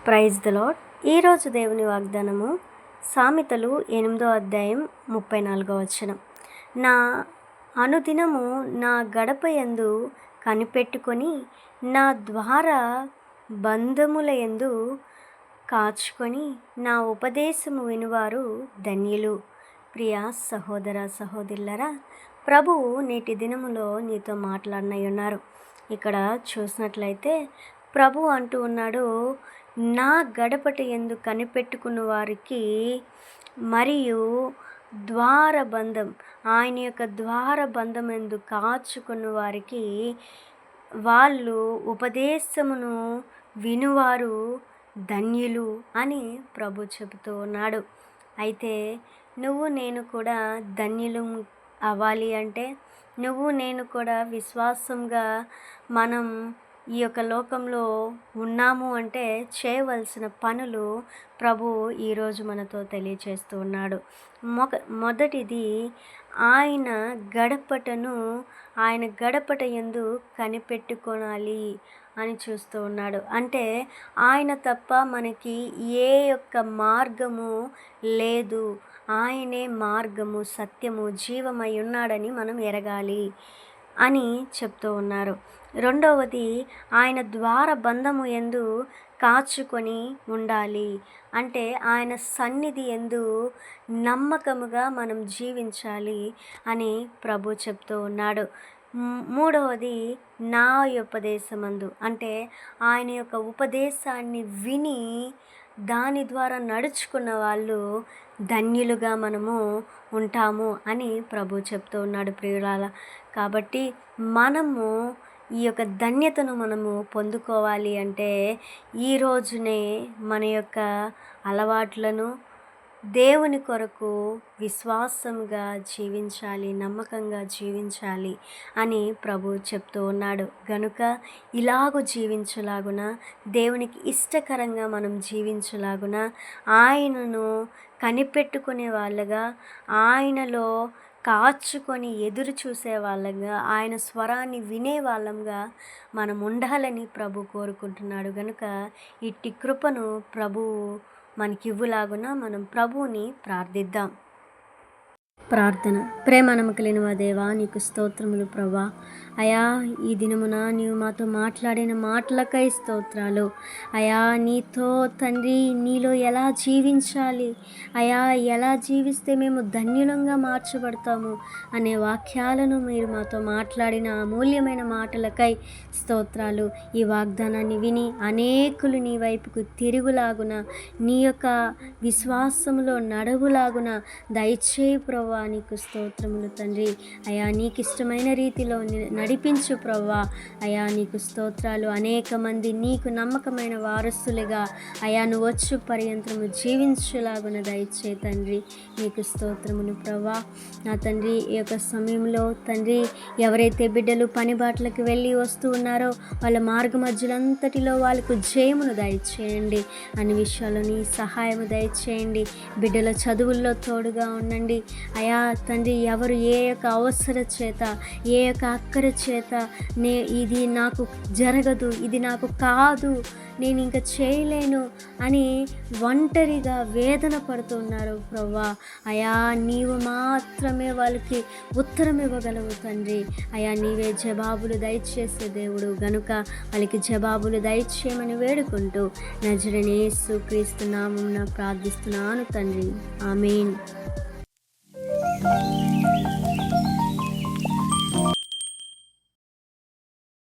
Praise the lord. ఈరోజు దేవుని వాగ్దానము సామెతలు 8వ అధ్యాయం 34వ వచనం. నా అనుదినము నా గడప యందు కనిపెట్టుకొని నా ద్వార బంధముల యందు కాచుకొని నా ఉపదేశము వినువారు ధన్యులు. ప్రియ సహోదర సహోదరులరా, ప్రభువు నేటి దినములో నీతో మాట్లాడనై ఉన్నారు. ఇక్కడ చూసినట్లయితే ప్రభు అంటూ ఉన్నాడు, నా గడపట యందు కనిపెట్టుకున్న వారికి మరియు ద్వారబంధం, ఆయన యొక్క ద్వారబంధం యందు కాచుకున్న వారికి వాళ్ళు ఉపదేశమును వినువారు ధన్యులు అని ప్రభు చెబుతూ ఉన్నాడు. అయితే నువ్వు నేను కూడా ధన్యులు అవ్వాలి అంటే, నువ్వు నేను కూడా విశ్వాసంగా మనం ఈ యొక్క లోకంలో ఉన్నాము అంటే చేయవలసిన పనులు ప్రభు ఈరోజు మనతో తెలియచేస్తూ ఉన్నాడు. మొదటిది, ఆయన గడపట యందు కనిపెట్టుకోనాలి అని చూస్తూ ఉన్నాడు. అంటే ఆయన తప్ప మనకి ఏ యొక్క మార్గము లేదు, ఆయనే మార్గము, సత్యము, జీవమై ఉన్నాడని మనం ఎరగాలి అని చెప్తూ ఉన్నారు. రెండవది, ఆయన ద్వారబంధము యందు కాచుకొని ఉండాలి. అంటే ఆయన సన్నిధి యందు నమ్మకముగా మనం జీవించాలి అని ప్రభు చెప్తూ ఉన్నాడు. మూడవది, నా ఉపదేశమందు, అంటే ఆయన యొక్క ఉపదేశాన్ని విని దాని ద్వారా నడుచుకున్న వాళ్ళు ధన్యులుగా మనము ఉంటాము అని ప్రభు చెప్తూ ఉన్నాడు. ప్రియులారా, కాబట్టి మనము ఈ యొక్క ధన్యతను మనము పొందుకోవాలి అంటే ఈ రోజునే మన యొక్క అలవాట్లను దేవుని కొరకు విశ్వాసంగా జీవించాలి, నమ్మకంగా జీవించాలి అని ప్రభు చెప్తూ ఉన్నాడు. గనుక ఇలాగూ జీవించలాగున, దేవునికి ఇష్టకరంగా మనం జీవించలాగున, ఆయనను కనిపెట్టుకునే వాళ్ళగా, ఆయనలో కాచుకొని ఎదురు చూసే వాళ్ళంగా, ఆయన స్వరాన్ని వినే వాళ్ళంగా మనం ఉండాలని ప్రభు కోరుకుంటున్నాడు. కనుక ఇట్టి కృపను ప్రభువు మనకివ్వులాగున మనం ప్రభువుని ప్రార్థిద్దాం. ప్రార్థన. ప్రేమ నమ్మకలేని మా దేవా, నీకు స్తోత్రములు ప్రభా. అయా, ఈ దినమున నీవు మాతో మాట్లాడిన మాటలకై స్తోత్రాలు. అయా, నీతో తండ్రి నీలో ఎలా జీవించాలి, అయా ఎలా జీవిస్తే మేము ధన్యులంగా మార్చబడతాము అనే వాక్యాలను మీరు మాతో మాట్లాడిన అమూల్యమైన మాటలకై స్తోత్రాలు. ఈ వాగ్దానాన్ని విని అనేకులు నీ వైపుకు తిరుగులాగున, నీ యొక్క విశ్వాసములో నడువులాగున దయచేయి ప్రభా. నీకు స్తోత్రములు తండ్రి. అయా, నీకు ఇష్టమైన రీతిలో నడిపించు ప్రభా. అయా, నీకు స్తోత్రాలు. అనేక మంది నీకు నమ్మకమైన వారసులుగా అయా నువ్వు వచ్చు పర్యంతము జీవించులాగున దయచే తండ్రి. నీకు స్తోత్రములు ప్రభా. నా తండ్రి, ఈ యొక్క సమయంలో తండ్రి, ఎవరైతే బిడ్డలు పని బాటలకు వెళ్ళి వస్తూ ఉన్నారో వాళ్ళ మార్గ మధ్యలంతటిలో వాళ్ళకు జయమును దయచేయండి. అన్ని విషయాల్లో నీ సహాయము దయచేయండి. బిడ్డల చదువుల్లో తోడుగా ఉండండి. అయా తండ్రి, ఎవరు ఏ యొక్క అవసర చేత, ఏ యొక్క అక్కర చేత ఇది నాకు జరగదు, ఇది నాకు కాదు, నేను ఇంకా చేయలేను అని ఒంటరిగా వేదన పడుతున్నారు ప్రభా. అయా, నీవు మాత్రమే వాళ్ళకి ఉత్తరం ఇవ్వగలవు తండ్రి. అయా, నీవే జవాబులు దయచేసే దేవుడు గనుక వాళ్ళకి జవాబులు దయచేయమని వేడుకుంటూ నజరేయుడైన యేసు క్రీస్తు నామమున ప్రార్థిస్తున్నాను తండ్రి. ఆమేన్.